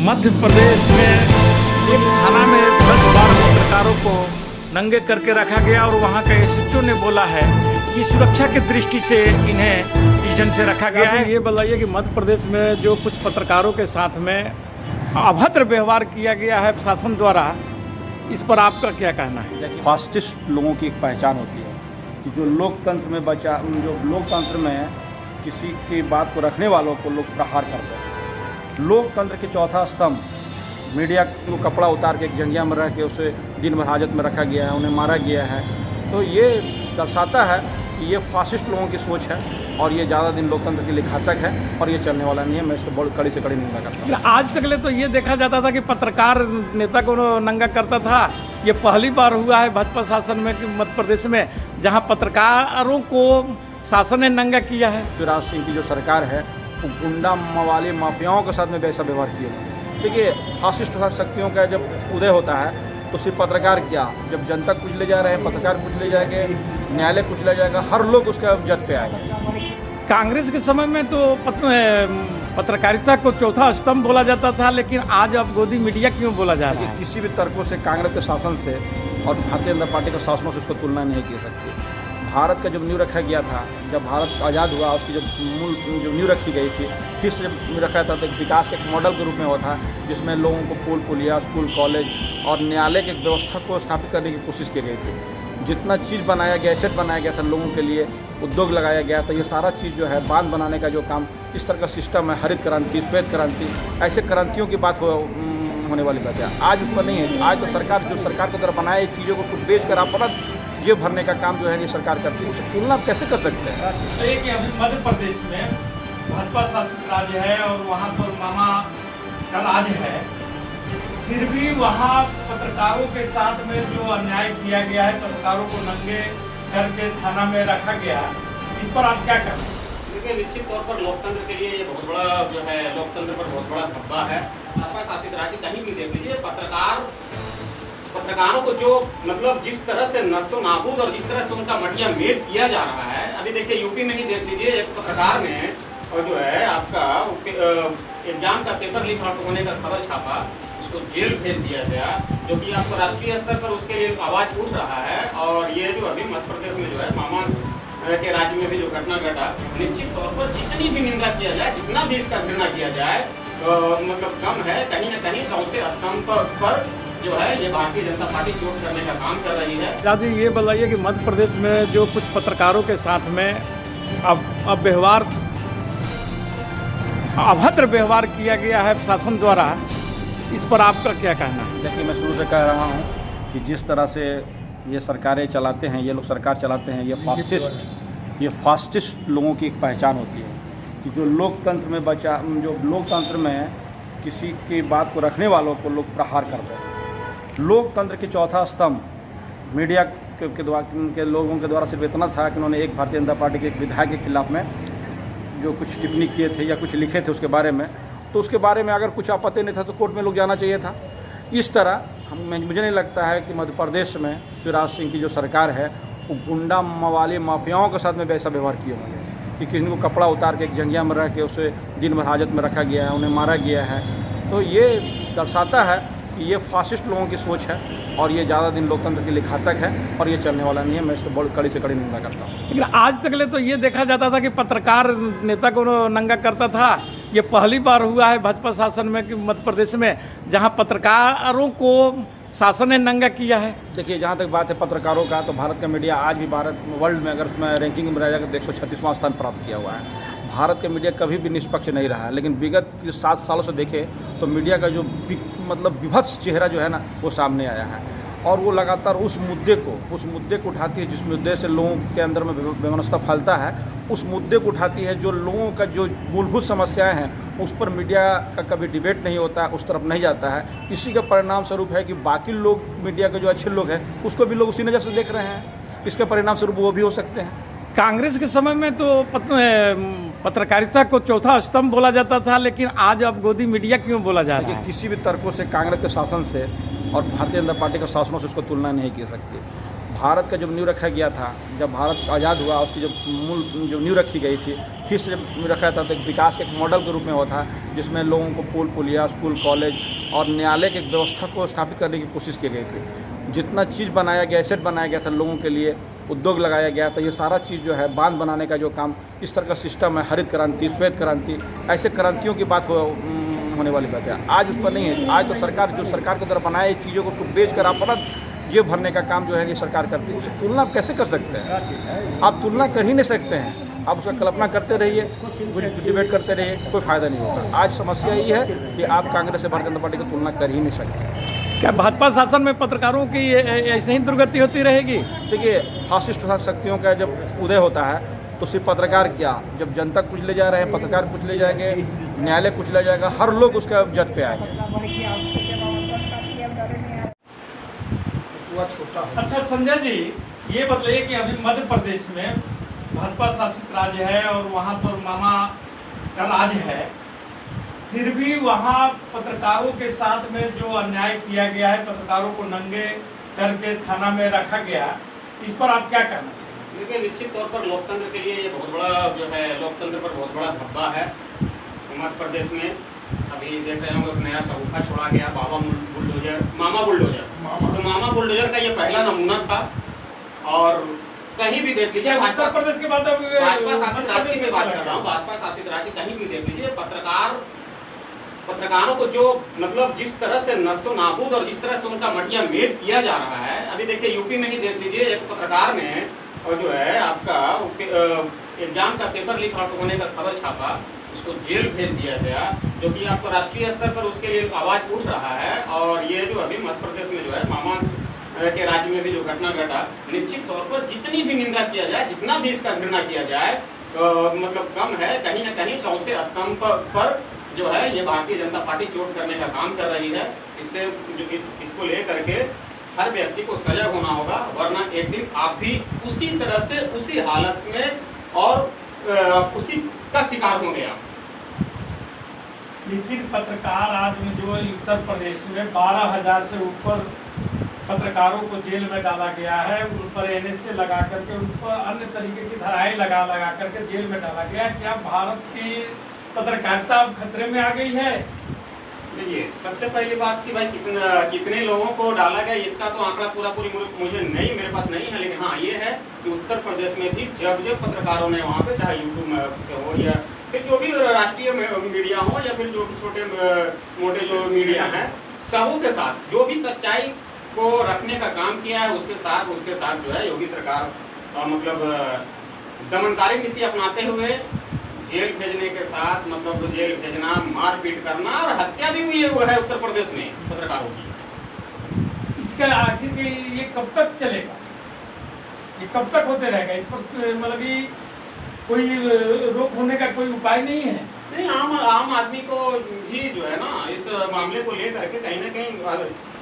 मध्य प्रदेश में एक थाना में 10-12 पत्रकारों को नंगे करके रखा गया और वहां के एसएचओ ने बोला है कि सुरक्षा की दृष्टि से इन्हें इस ढंग से रखा गया है। ये बताइए कि मध्य प्रदेश में जो कुछ पत्रकारों के साथ में अभद्र व्यवहार किया गया है प्रशासन द्वारा, इस पर आपका क्या कहना है? देखिए, फास्टिस्ट लोगों की एक पहचान होती है कि जो लोकतंत्र में किसी की बात को रखने वालों को लोग प्रहार करते हैं। लोकतंत्र के चौथा स्तंभ मीडिया को कपड़ा उतार के एक जंगिया में रख के उसे दिन भर हाजत में रखा गया है, उन्हें मारा गया है। तो ये दर्शाता है कि ये फासिस्ट लोगों की सोच है और ये ज़्यादा दिन लोकतंत्र के लिए घातक है और ये चलने वाला नहीं है। मैं इसको बहुत कड़ी से कड़ी निंदा करता हूँ। आज तक ले तो ये देखा जाता था कि पत्रकार नेता को नंगा करता था। ये पहली बार हुआ है भाजपा शासन में कि मध्य प्रदेश में जहाँ पत्रकारों को शासन ने नंगा किया है। शिवराज सिंह की जो सरकार है वो गुंडा मवाली माफियाओं के साथ में वैसा व्यवहार किया है। देखिए, फासिस्ट शक्तियों का जब उदय होता है तो सिर्फ पत्रकार क्या, जब जनता कुछ ले जा रहे हैं, पत्रकार कुछ ले जाएंगे, न्यायालय कुछ ले जाएगा, हर लोग उसका जद पे आएगा। कांग्रेस के समय में तो पत्रकारिता को चौथा स्तंभ बोला जाता था, लेकिन आज अब गोदी मीडिया क्यों बोला जा रहा है? किसी भी तर्कों से कांग्रेस के शासन से और भारतीय जनता पार्टी के शासनों से उसको तुलना नहीं की सकती। भारत का जब नींव रखा गया था, जब भारत आज़ाद हुआ, उसकी जो नींव रखी गई थी, फिर से जब नींव रखा था तो एक विकास के एक मॉडल के रूप में हुआ था, जिसमें लोगों को पुल पुलिया, स्कूल, कॉलेज और न्यायालय की व्यवस्था को स्थापित करने की कोशिश की गई थी। जितना चीज़ बनाया गया, एसेट बनाया गया था लोगों के लिए, उद्योग लगाया गया था, ये सारा चीज़ जो है बांध बनाने का जो काम, इस तरह का सिस्टम है, हरित क्रांति, श्वेत क्रांति, ऐसे क्रांतियों की बात होने वाली बात है। आज उस पर नहीं है। आज तो सरकार को तरफ बनाए चीज़ों को बेच कर अपना जेब भरने का काम जो है ये सरकार करती है। उससे तुलना आप कैसे कर सकते हैं? देखिए, अभी मध्य प्रदेश में भाजपा शासित राज्य है और वहाँ पर मामा का राज है, फिर भी वहाँ पत्रकारों के साथ में जो अन्याय किया गया है, पत्रकारों को नंगे करके थाना में रखा गया, इस पर आप क्या करें? देखिए, निश्चित तौर पर लोकतंत्र के लिए ये बहुत बड़ा जो है, लोकतंत्र पर बहुत बड़ा धब्बा है। भाजपा शासित राज्य कहीं भी देख लीजिए, पत्रकारों को जो मतलब जिस तरह से नस्तो नाबूद और जिस तरह से उनका मटिया मेट किया जा रहा है। अभी देखिए, यूपी में ही देख लीजिए, एक पत्रकार ने और जो है आपका एग्जाम का पेपर लीक होने का खबर छापा, उसको जेल भेज दिया गया, जो कि आपको राष्ट्रीय स्तर पर उसके लिए आवाज उठ रहा है। और ये जो अभी मध्य प्रदेश में जो है मामा के राज्य में भी जो घटना घटा, निश्चित तौर पर जितनी भी निंदा किया जाए, जितना भी इसका घृणा किया जाए, मतलब कम है। कहीं न कहीं चौथे स्तंभ पर जो है ये भारतीय जनता पार्टी चोट करने का काम कर रही है। दादी, ये बताइए कि मध्य प्रदेश में जो कुछ पत्रकारों के साथ में अब अभद्र व्यवहार किया गया है प्रशासन द्वारा, इस पर आपका क्या कहना है? देखिए, मैं शुरू से कह रहा हूँ कि जिस तरह से ये सरकारें चलाते हैं, ये लोग सरकार चलाते हैं, ये फास्टिस्ट लोगों की एक पहचान होती है कि जो लोकतंत्र में किसी की बात को रखने वालों को लोग प्रहार करते हैं। लोकतंत्र के चौथा स्तंभ मीडिया के लोगों के द्वारा सिर्फ इतना था कि उन्होंने एक भारतीय जनता पार्टी के एक विधायक के खिलाफ में जो कुछ टिप्पणी किए थे या कुछ लिखे थे उसके बारे में, तो उसके बारे में अगर कुछ आपत्ति नहीं था तो कोर्ट में लोग जाना चाहिए था। इस तरह मुझे नहीं लगता है कि मध्य प्रदेश में शिवराज सिंह की जो सरकार है वो गुंडा मवाली माफियाओं के साथ में वैसा व्यवहार किया होंगे कि किसी को कपड़ा उतार के एक जंगिया में रख के उसे दिन भर हाजत में रखा गया है, उन्हें मारा गया है। तो ये दर्शाता है कि ये फासिस्ट लोगों की सोच है और ये ज़्यादा दिन लोकतंत्र के लिए घातक है और ये चलने वाला नहीं है। मैं इसको बहुत कड़ी से कड़ी निंदा करता हूँ। लेकिन आज तक ले तो ये देखा जाता था कि पत्रकार नेता को नंगा करता था। ये पहली बार हुआ है भाजपा शासन में कि मध्य प्रदेश में जहाँ पत्रकारों को शासन ने नंगा किया है। देखिए, जहाँ तक बात है पत्रकारों का, तो भारत का मीडिया आज भी वर्ल्ड में अगर उसमें रैंकिंग में रहेगा तो 136वां स्थान प्राप्त किया हुआ है। भारत का मीडिया कभी भी निष्पक्ष नहीं रहा है, लेकिन विगत 7 सालों से देखें तो मीडिया का जो मतलब विभत्स चेहरा जो है ना, वो सामने आया है और वो लगातार उस मुद्दे को उठाती है जिस मुद्दे से लोगों के अंदर में वैमनस्यता फैलता है, उस मुद्दे को उठाती है। जो लोगों का जो मूलभूत समस्याएं हैं उस पर मीडिया का कभी डिबेट नहीं होता है, उस तरफ नहीं जाता है। इसी का परिणाम स्वरूप है कि बाकी लोग, मीडिया के जो अच्छे लोग हैं, उसको भी लोग उसी नज़र से देख रहे हैं। इसके परिणाम स्वरूप वो भी हो सकते हैं। कांग्रेस के समय में तो पत्रकारिता को चौथा स्तंभ बोला जाता था, लेकिन आज अब गोदी मीडिया क्यों बोला जा रहा है? किसी भी तर्कों से कांग्रेस के शासन से और भारतीय जनता पार्टी के शासनों से उसको तुलना नहीं की सकती। भारत का जब नींव रखा गया था, जब भारत आज़ाद हुआ, उसकी जो नींव रखी गई थी, फिर से रखा था, तो एक विकास के एक मॉडल के रूप में हुआ था, जिसमें लोगों को पुल पुलिया, स्कूल, कॉलेज और न्यायालय की व्यवस्था को स्थापित करने की कोशिश की गई थी। जितना चीज़ बनाया गया, एसेट बनाया गया था लोगों के लिए, उद्योग लगाया गया था, ये सारा चीज़ जो है बांध बनाने का जो काम, इस तरह का सिस्टम है, हरित क्रांति, श्वेत क्रांति, ऐसे क्रांतियों की बात होने वाली बात है। आज उस पर नहीं है। आज तो सरकार जो सरकार की तरफ बनाए चीज़ों को उसको बेच कर अपना जेब भरने का काम जो है ये सरकार करती है। उससे तुलना आप कैसे कर सकते हैं? आप तुलना कर ही नहीं सकते हैं। आप उसका कल्पना करते रहिए, कुछ डिबेट करते रहिए, कोई फ़ायदा नहीं होगा। आज समस्या ये है कि आप कांग्रेस से भारतीय जनता पार्टी की तुलना कर ही नहीं सकते। क्या भाजपा शासन में पत्रकारों की ऐसे ही दुर्गति होती रहेगी? देखिए, फासिस्ट शक्तियों का जब उदय होता है तो सिर्फ पत्रकार क्या, जब जनता कुछ ले जा रहे हैं, पत्रकार कुछ ले जाएंगे, न्यायालय कुछ ले जाएगा, हर लोग उसका जद पे आएंगे। अच्छा संजय जी, ये बताइए कि अभी मध्य प्रदेश में भाजपा शासित राज्य है और वहाँ पर मामा का राज है, फिर भी वहाँ पत्रकारों के साथ में जो अन्याय किया गया है, पत्रकारों को नंगे करके थाना में रखा गया, इस पर आप क्या कहना चाहिए? देखिए, निश्चित तौर पर लोकतंत्र के लिए ये बहुत बड़ा जो है, लोकतंत्र पर बहुत बड़ा धब्बा है। मध्य प्रदेश में अभी देख रहे होंगे, एक नया सरूखा छोड़ा गया, मामा बुलडोजर। तो मामा बुलडोजर का ये पहला नमूना था। और कहीं भी देख लीजिए, उत्तर प्रदेश के बाद भाजपा शासित राज्य की मैं बात कर रहा हूँ, भाजपा शासित राज्य कहीं भी देख लीजिए, पत्रकारों को जो मतलब जिस तरह से नस्तो नाबूद और जिस तरह से उनका मटिया मेट किया जा रहा है। अभी देखिए, यूपी में ही देख लीजिए, एक पत्रकार ने और जो है आपका एग्जाम का पेपर लीक होने का खबर छापा, उसको जेल भेज दिया गया, जो कि आपको राष्ट्रीय स्तर पर उसके लिए आवाज उठ रहा है। और ये जो अभी मध्य प्रदेश में जो है मामा के राज्य में भी जो घटना घटा, निश्चित तौर पर जितनी भी निंदा किया जाए, जितना भी इसका घृणा किया जाए, मतलब कम है। कहीं ना कहीं चौथे स्तंभ पर जो है ये भारतीय जनता पार्टी चोट करने का काम कर रही है। इससे इसको लेकर के हर व्यक्ति को सजग होना होगा, वरना एक दिन आप भी उसी तरह से, उसी हालत में और उसी का शिकार होंगे आप। लेकिन पत्रकार आज में जो उत्तर प्रदेश में 12,000 से ऊपर पत्रकारों को जेल में डाला गया है, उन पर NSA लगा करके, उन पर अन्य तरीके की धाराएं लगा करके जेल में डाला गया। क्या भारत की पत्रकारिता अब खतरे में आ गई है? देखिए, सबसे पहली बात कि भाई कितने लोगों को डाला गया, इसका तो आंकड़ा पूरी मुझे नहीं, मेरे पास नहीं है। लेकिन हाँ, ये है कि उत्तर प्रदेश में भी जब पत्रकारों ने वहाँ पे, चाहे यूट्यूब में हो या फिर जो भी राष्ट्रीय मीडिया हो या फिर जो भी छोटे मोटे जो मीडिया हैं, सबों के साथ जो भी सच्चाई को रखने का काम किया है, उसके साथ जो है योगी सरकार मतलब दमनकारी नीति अपनाते हुए जेल भेजने के साथ, मतलब जेल भेजना, मारपीट करना और हत्या भी हुई है उत्तर प्रदेश में पत्रकारों की। इसका आखिर ये कब तक चलेगा? ये कब तक होते रहेगा? इस पर मतलब कोई रोक होने का कोई उपाय नहीं है? नहीं, आम आदमी को भी जो है ना, इस मामले को लेकर के कहीं ना कहीं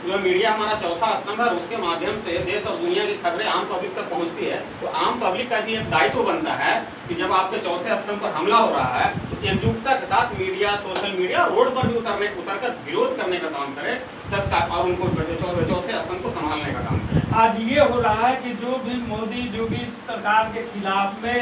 जो मीडिया हमारा चौथा स्तंभ है, उसके माध्यम से देश और दुनिया की खबरें आम पब्लिक तक पहुंचती है। तो आम पब्लिक का भी एक दायित्व बनता है कि जब आपके चौथे स्तंभ पर हमला हो रहा है, तो एकजुटता के साथ मीडिया, सोशल मीडिया रोड पर भी उतरकर विरोध करने का काम करे, तब और उनको चौथे स्तंभ को संभालने का काम करे। आज ये हो रहा है कि जो भी मोदी, जो भी सरकार के खिलाफ में